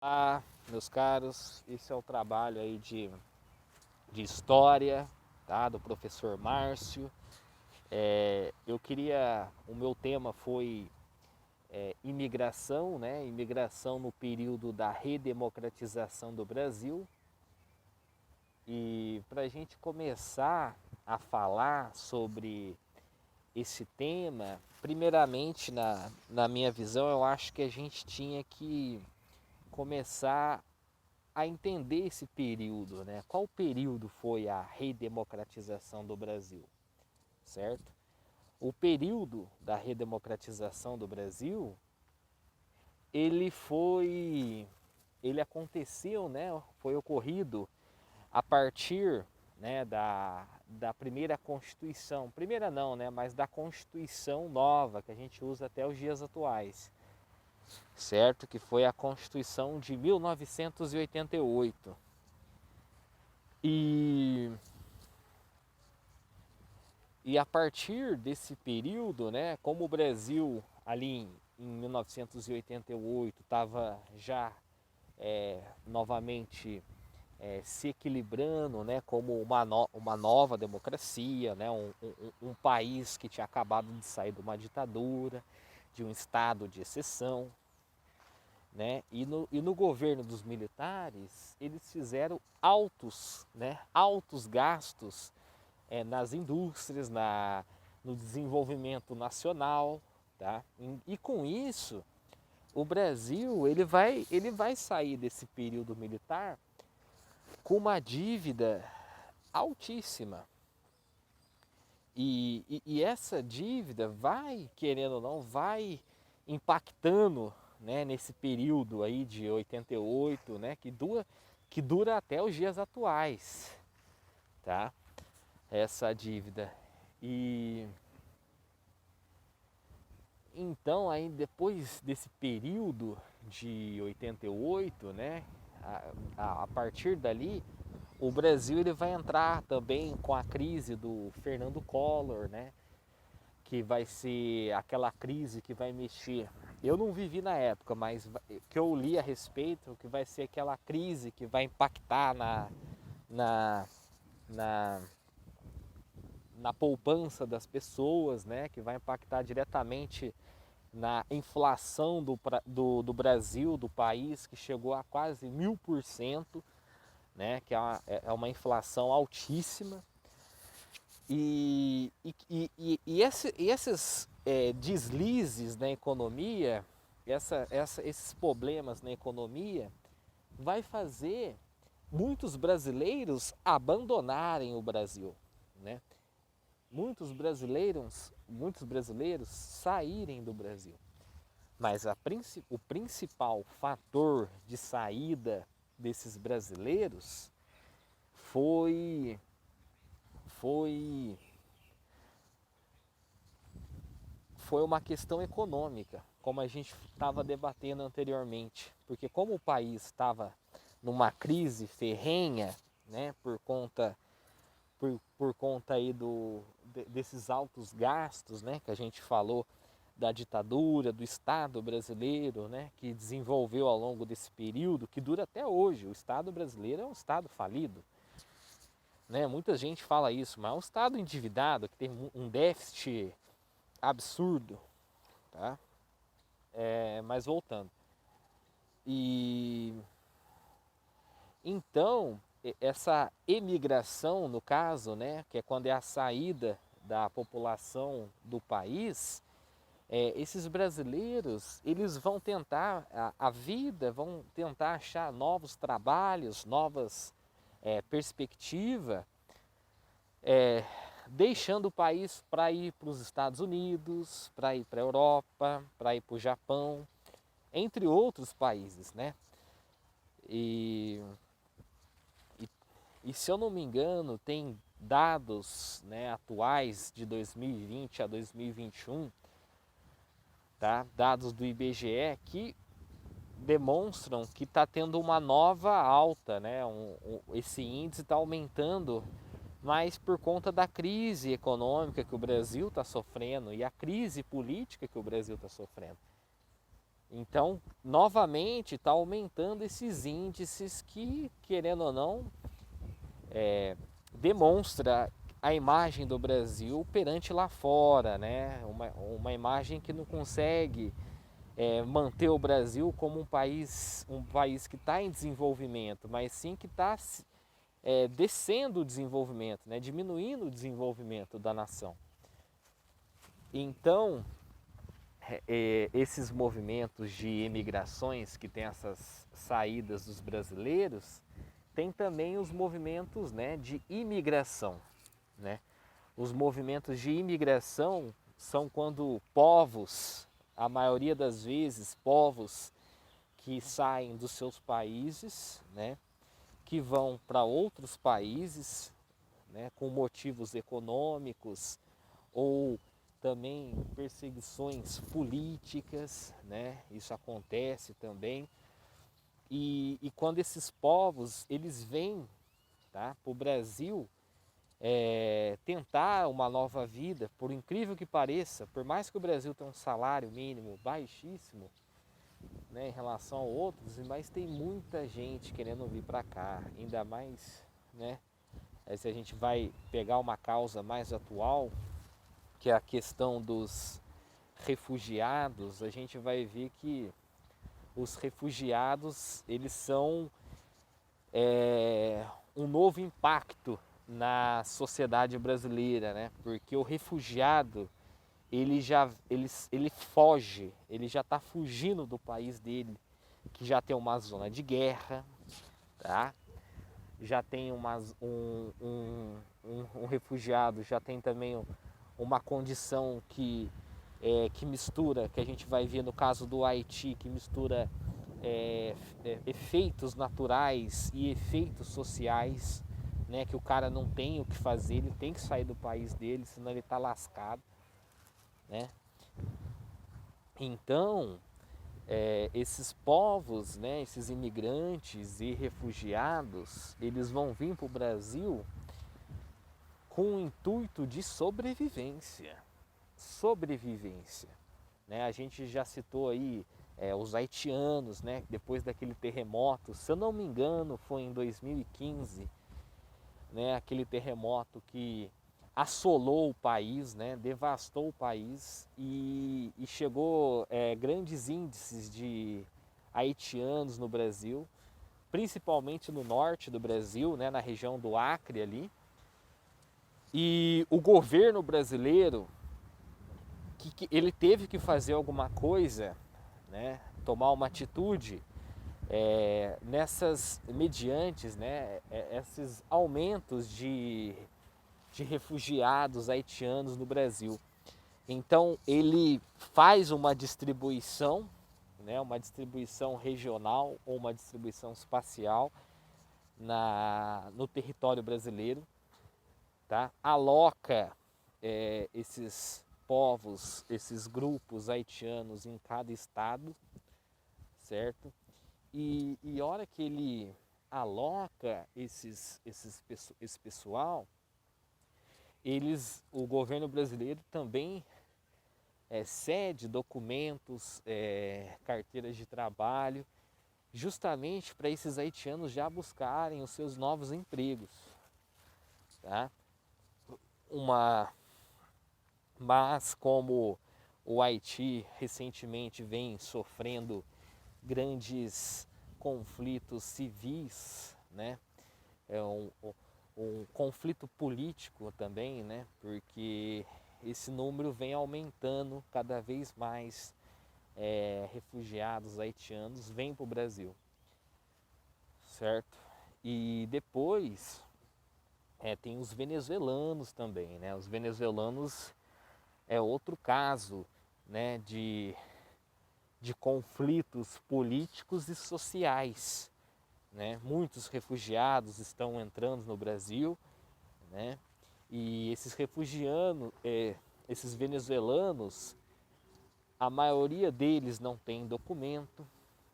Olá, meus caros, esse é o trabalho aí de história, tá? Do professor Márcio. O meu tema foi imigração, né? Imigração no período da redemocratização do Brasil. E para a gente começar a falar sobre esse tema, primeiramente, na minha visão, eu acho que a gente tinha que começar a entender esse período, né? Qual período foi a redemocratização do Brasil, certo? O período da redemocratização do Brasil, ele foi, ele aconteceu, né? Foi ocorrido a partir, né, da primeira Constituição, primeira não, né? Mas da Constituição nova que a gente usa até os dias atuais, certo? Que foi a Constituição de 1988. E E a partir desse período, né, como o Brasil ali em 1988 estava já novamente se equilibrando, né, como uma nova democracia, né, um país que tinha acabado de sair de uma ditadura, de um estado de exceção, né, e no governo dos militares eles fizeram altos gastos nas indústrias, no desenvolvimento nacional, tá? E com isso, o Brasil ele vai sair desse período militar com uma dívida altíssima. E essa dívida vai, querendo ou não, vai impactando, né, nesse período aí de 88, né, que dura até os dias atuais, tá? Essa dívida. E então, aí depois desse período de 88, né, a partir dali, o Brasil ele vai entrar também com a crise do Fernando Collor, né, que vai ser aquela crise que vai mexer. Eu não vivi na época, mas que eu li a respeito, que vai ser aquela crise que vai impactar na, na, na poupança das pessoas, né, que vai impactar diretamente na inflação do Brasil, do país, que chegou a quase 1000%, né, que é uma inflação altíssima. E esses deslizes na economia, esses problemas na economia, vai fazer muitos brasileiros abandonarem o Brasil, né? Muitos brasileiros saírem do Brasil. Mas o principal fator de saída desses brasileiros foi, foi, foi uma questão econômica, como a gente estava debatendo anteriormente. Porque como o país estava numa crise ferrenha, né, por conta aí desses altos gastos, né, que a gente falou, da ditadura, do Estado brasileiro, né, que desenvolveu ao longo desse período, que dura até hoje. O Estado brasileiro é um Estado falido, né? Muita gente fala isso, mas é um Estado endividado, que tem um déficit absurdo, tá? Mas voltando. E então, essa emigração, no caso, né, que é quando é a saída da população do país, esses brasileiros, eles vão tentar a vida, vão tentar achar novos trabalhos, novas perspectivas, deixando o país para ir para os Estados Unidos, para ir para a Europa, para ir para o Japão, entre outros países, né? E, e, e se eu não me engano, tem dados, né, atuais de 2020 a 2021, tá? Dados do IBGE que demonstram que está tendo uma nova alta, né? Esse índice está aumentando, mas por conta da crise econômica que o Brasil está sofrendo e a crise política que o Brasil está sofrendo. Então, novamente, está aumentando esses índices que, querendo ou não, demonstra a imagem do Brasil perante lá fora, né? Uma imagem que não consegue manter o Brasil como um país que está em desenvolvimento, mas sim que está descendo o desenvolvimento, né? Diminuindo o desenvolvimento da nação. Então, esses movimentos de imigrações que tem essas saídas dos brasileiros, tem também os movimentos, né, de imigração, né? Os movimentos de imigração são quando povos, a maioria das vezes povos que saem dos seus países, né, que vão para outros países, né, com motivos econômicos ou também perseguições políticas, né? Isso acontece também. E quando esses povos eles vêm, tá, para o Brasil tentar uma nova vida, por incrível que pareça, por mais que o Brasil tenha um salário mínimo baixíssimo, né, em relação a outros, mas tem muita gente querendo vir para cá, ainda mais, né? Se a gente vai pegar uma causa mais atual, que é a questão dos refugiados, a gente vai ver que os refugiados eles são um novo impacto na sociedade brasileira, né? Porque o refugiado ele foge, ele já está fugindo do país dele, que já tem uma zona de guerra, tá? Já tem um refugiado, já tem também uma condição que mistura, que a gente vai ver no caso do Haiti, que mistura efeitos naturais e efeitos sociais, né, que o cara não tem o que fazer, ele tem que sair do país dele, senão ele está lascado, né? Então, esses povos, né, esses imigrantes e refugiados, eles vão vir para o Brasil com o intuito de sobrevivência. Sobrevivência. Né? A gente já citou aí os haitianos, né? Depois daquele terremoto, se eu não me engano, foi em 2015, né? Aquele terremoto que assolou o país, né? Devastou o país e chegou grandes índices de haitianos no Brasil, principalmente no norte do Brasil, né? Na região do Acre ali. E o governo brasileiro, que ele teve que fazer alguma coisa, né, tomar uma atitude nessas mediantes, né, esses aumentos de refugiados haitianos no Brasil. Então ele faz uma distribuição, né, uma distribuição regional ou uma distribuição espacial no território brasileiro, tá? Aloca esses povos, esses grupos haitianos em cada estado, certo? E a hora que ele aloca esse pessoal, o governo brasileiro também cede documentos, carteiras de trabalho, justamente para esses haitianos já buscarem os seus novos empregos, tá? Mas como o Haiti recentemente vem sofrendo grandes conflitos civis, né? Um conflito político também, né? Porque esse número vem aumentando cada vez mais, refugiados haitianos vêm para o Brasil, certo? E depois tem os venezuelanos também, né? Os venezuelanos é outro caso, né, de conflitos políticos e sociais, né? Muitos refugiados estão entrando no Brasil, né? E esses venezuelanos, a maioria deles não tem documento,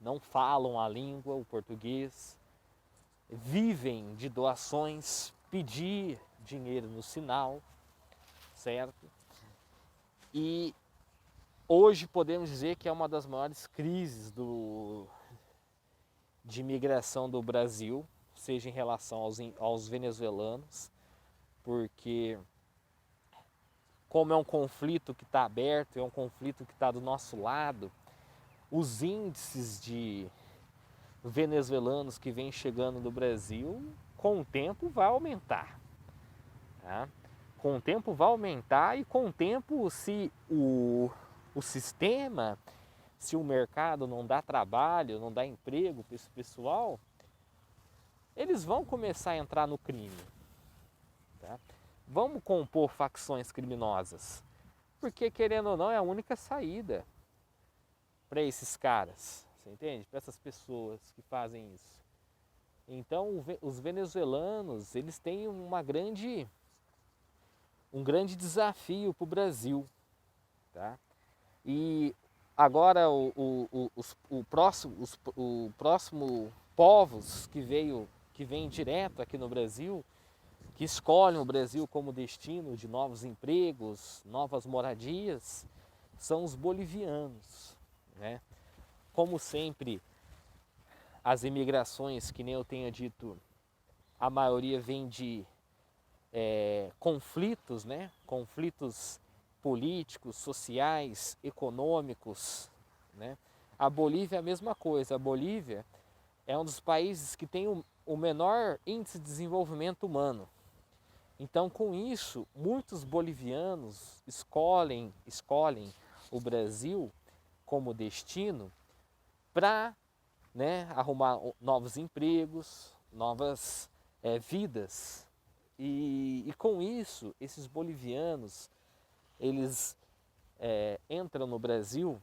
não falam a língua, o português, vivem de doações, pedir dinheiro no sinal, certo? E hoje podemos dizer que é uma das maiores crises de imigração do Brasil, seja em relação aos venezuelanos, porque como é um conflito que está aberto, é um conflito que está do nosso lado, os índices de venezuelanos que vêm chegando no Brasil, com o tempo vai aumentar. Tá? Com o tempo vai aumentar e com o tempo, se o sistema, se o mercado não dá trabalho, não dá emprego para esse pessoal, eles vão começar a entrar no crime. Tá? Vamos compor facções criminosas, porque querendo ou não é a única saída para esses caras, você entende? Para essas pessoas que fazem isso. Então os venezuelanos, eles têm um grande desafio para o Brasil. Tá? E agora o próximo povos que vêm direto aqui no Brasil, que escolhem o Brasil como destino de novos empregos, novas moradias, são os bolivianos. Né? Como sempre, as imigrações, que nem eu tenha dito, a maioria vem de conflitos, né? Conflitos políticos, sociais, econômicos. Né? A Bolívia é a mesma coisa. A Bolívia é um dos países que tem o menor índice de desenvolvimento humano. Então, com isso, muitos bolivianos escolhem o Brasil como destino para, né, arrumar novos empregos, novas vidas. E com isso, esses bolivianos, eles entram no Brasil,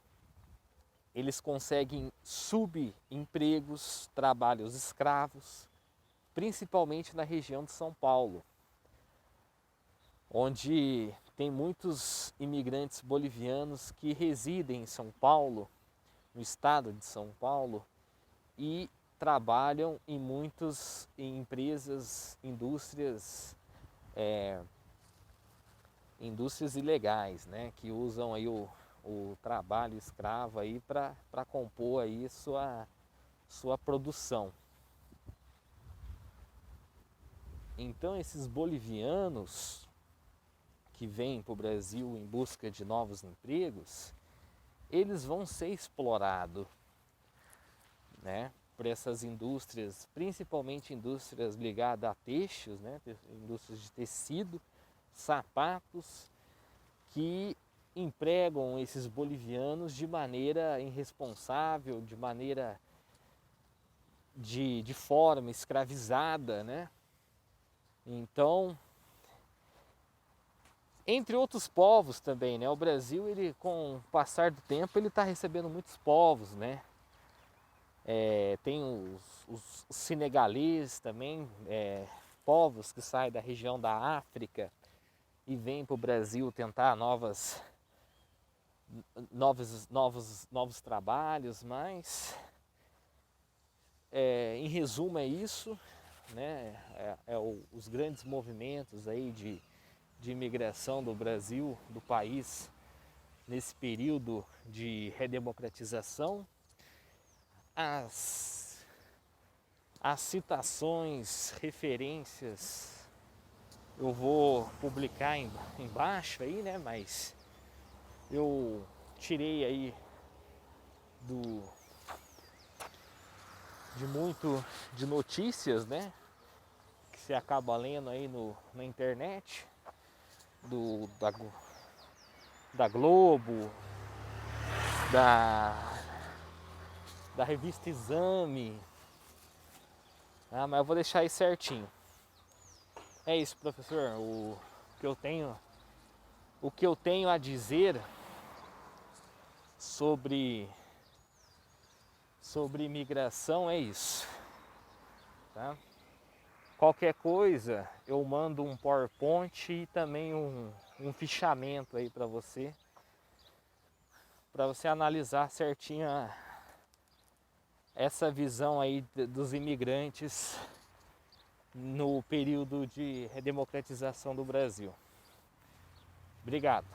eles conseguem subempregos, trabalhos escravos, principalmente na região de São Paulo, onde tem muitos imigrantes bolivianos que residem em São Paulo, no estado de São Paulo, e trabalham em muitas empresas, indústrias ilegais, né, que usam aí o trabalho escravo aí para compor aí sua produção. Então esses bolivianos que vêm para o Brasil em busca de novos empregos, eles vão ser explorados, né, por essas indústrias, principalmente indústrias ligadas a têxteis, né, indústrias de tecido, sapatos, que empregam esses bolivianos de maneira irresponsável, de maneira de forma escravizada, né? Então, entre outros povos também, né? O Brasil, ele, com o passar do tempo, ele está recebendo muitos povos, né? Tem os senegaleses também, povos que saem da região da África e vêm para o Brasil tentar novos trabalhos, mas em resumo é isso, né? Os grandes movimentos aí de imigração do Brasil, do país, nesse período de redemocratização. As citações, referências, eu vou publicar embaixo aí, né? Mas eu tirei aí de notícias, né? Que você acaba lendo aí na internet, da Globo, da revista Exame. Mas eu vou deixar aí certinho. É isso, professor. O que eu tenho a dizer sobre imigração é isso. Tá? Qualquer coisa, eu mando um PowerPoint e também um fichamento aí para você analisar certinho essa visão aí dos imigrantes no período de redemocratização do Brasil. Obrigado.